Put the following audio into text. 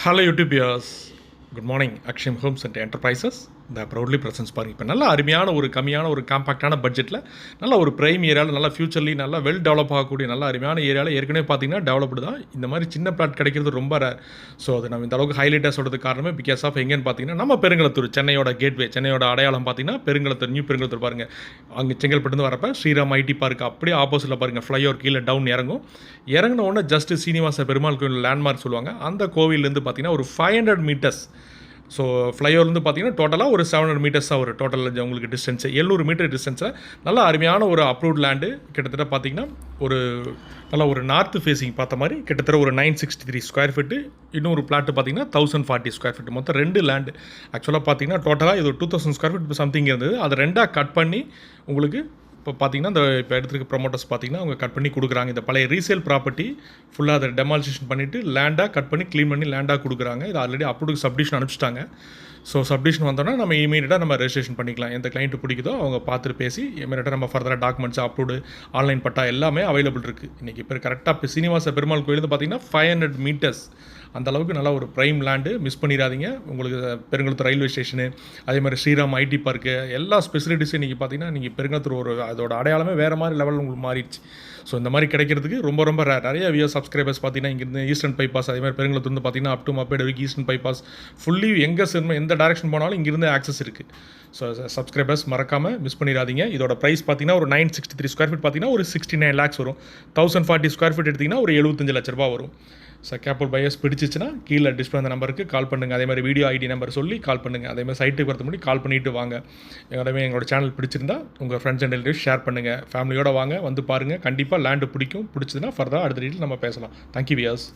Hello YouTubers, good morning. Akshayam homes and enterprises இந்த proudly presents பாருங்கள். இப்போ நல்ல அருமையான ஒரு கம்மியான ஒரு காம்பேக்டான பட்ஜெட்டில் நல்ல ஒரு ப்ரைம் ஏரியாவில் நல்லா ஃபியூச்சர்லி நல்லா வெல் டெவலப் ஆகக்கூடிய நல்ல அருமையான ஏரியாவில் ஏற்கனவே பார்த்தீங்கன்னா டெவலப்டு தான். இந்த மாதிரி சின்ன பிளாட் கிடைக்கிறது ரொம்ப ரேர். ஸோ அது நம்ம இந்த அளவுக்கு ஹைலைட்டாக சொல்கிறது காரணமே பிகாஸ் ஆஃப் எங்கேன்னு பார்த்தீங்கன்னா நம்ம பெருங்களத்தூர், சென்னையோட கேட்வே, சென்னையோட அடையாளம் பார்த்தீங்கன்னா பெருங்களத்தூர், நியூ பெருங்களத்தூர் பாருங்கள். அங்கே செங்கல்பட்டு வரப்போ ஸ்ரீராம் ஐடி பார்க் அப்படியே ஆப்போசிட்டில் பாருங்கள், ஃப்ளைஓவர் கீழே டவுன் இறங்கின உடனே ஜஸ்ட் சீனிவாச பெருமாள் கோவில் லேண்ட்மார்க் சொல்லுவாங்க. அந்த கோவிலேருந்து பார்த்தீங்கன்னா ஒரு 500 மீட்டர்ஸ். ஸோ ஃப்ளைஓவர்லேருந்து பார்த்தீங்கன்னா டோட்டலாக ஒரு 700 மீட்டர்ஸ் தான் ஒரு டோட்டல் உங்களுக்கு டிஸ்டன்ஸு. 700 மீட்டர் டிஸ்டன்ஸில் நல்லா அருமையான ஒரு அப்ரூவ்ட் லேண்டு. கிட்டத்தட்ட பார்த்தீங்கன்னா ஒரு நல்லா ஒரு நார்த் ஃபேஸிங் பார்த்த மாதிரி கிட்டத்தட்ட ஒரு 963 ஸ்கொயர் ஃபீட்டு. இன்னொரு பிளாட்டு பார்த்தீங்கன்னா 1040 ஸ்கொயர் ஃபீட். மொத்தம் 2 லேண்டு. ஆக்சுவலாக பார்த்தீங்கன்னா டோட்டலாக இது ஒரு 2000 ஸ்கொயர் ஃபீட் சம்திங் இருந்தது. அதை ரெண்டாக கட் பண்ணி உங்களுக்கு இப்போ பார்த்தீங்கன்னா இப்போ எடுத்துருக்க ப்ரொமோட்டர்ஸ் பார்த்தீங்கன்னா அவங்க கட் பண்ணி கொடுக்குறாங்க. இந்த பழைய ரீசேல் ப்ராப்பர்ட்டி ஃபுல்லாக அதை டெமாலிஷேஷன் பண்ணிவிட்டு லேண்டாக கட் பண்ணி க்ளீன் பண்ணி லேண்டாக கொடுக்குறாங்க. இது ஆல்ரெடி அப்ரூவ்டு சப்டிஷன் அனுப்பிச்சிட்டாங்க. ஸோ சப்டிஷன் வந்தோன்னா நம்ம இமீடியட்டாக நம்ம ரெஜிஸ்ட்ரேஷன் பண்ணிக்கலாம். எந்த கிளைண்ட்டு பிடிக்குதோ அவங்க பார்த்துட்டு பேசி இமீடியட்டாக நம்ம ஃபர்தராக டாக்குமெண்ட்ஸ் அப்ரூவ்டு ஆன்லைன் பட்டா எல்லாமே அவைலபிள் இருக்குது. இன்றைக்கி இப்போ கரெக்டாக இப்போ சீனிவாச பெருமாள் கோயில் பார்த்தீங்கன்னா 500 மீட்டர்ஸ். அந்தளவுக்கு நல்லா ஒரு ப்ரைம் லேண்டு. மிஸ் பண்ணிடாதீங்க. உங்களுக்கு பெருங்களத்தூர் ரயில்வே ஸ்டேஷனு, அதே மாதிரி ஸ்ரீராம் ஐடி பார்க்கு, எல்லா ஸ்பெசிலிட்டிஸும் இன்றைக்கி பார்த்தீங்கன்னா நீங்கள் பெருங்களத்தூர் ஒரு அதோட அடையாளமே வேறு மாதிரி லெவலில் உங்களுக்கு மாறிடுச்சு. ஸோ இந்த மாதிரி கிடைக்கிறதுக்கு ரொம்ப ரொம்ப நிறைய வியூ சப்ஸ்கிரைபர்ஸ் பார்த்தீங்கன்னா இங்கேருந்து ஈஸ்டர்ன் பைபாஸ், அதே மாதிரி பெருங்களத்தூர் பார்த்தீங்கன்னா அப் டு மப்பேடு வரைக்கும் ஈஸ்டர்ன் பைபாஸ் ஃபுல்லி எங்கே எந்த டேரக்ஷன் போனாலும் இங்கேருந்து ஆக்சஸ் இருக்குது. ஸோ சப்ஸ்கிரைபர்ஸ் மறக்காமல் மிஸ் பண்ணிடாதீங்க. இதோட ப்ரைஸ் பார்த்தீங்கன்னா ஒரு 963 ஸ்கொயர் ஃபீட் பார்த்தீங்கன்னா ஒரு 69 lakhs வரும். 1040 ஸ்கொயர் ஃபீட் எடுத்திங்கன்னா ஒரு 75 லட்ச ரூபா வரும். ஸோ கேபிட்டல் பையர்ஸ் பிடிச்சிச்சுன்னா கீழே டிஸ்பிளே அந்த நம்பருக்கு கால் பண்ணுங்கள். அதே மாதிரி வீடியோ ஐடி நம்பர் சொல்லி கால் பண்ணுங்கள். அதே மாதிரி சைட்டுக்கு வரது முன்னாடி கால் பண்ணிவிட்டு வாங்க. எங்களோட சேனல் பிடிச்சிருந்தா உங்கள் ஃப்ரெண்ட்ஸ் அண்ட் ரிலேட்டிவ்ஸ் ஷேர் பண்ணுங்கள். ஃபேமிலியோடு வாங்க, வந்து பாருங்கள். கண்டிப்பாக லேண்டு பிடிச்சதுன்னா ஃபர்தராக அடுத்த டீட்டெயில் நம்ம பேசலாம். Thank you wears.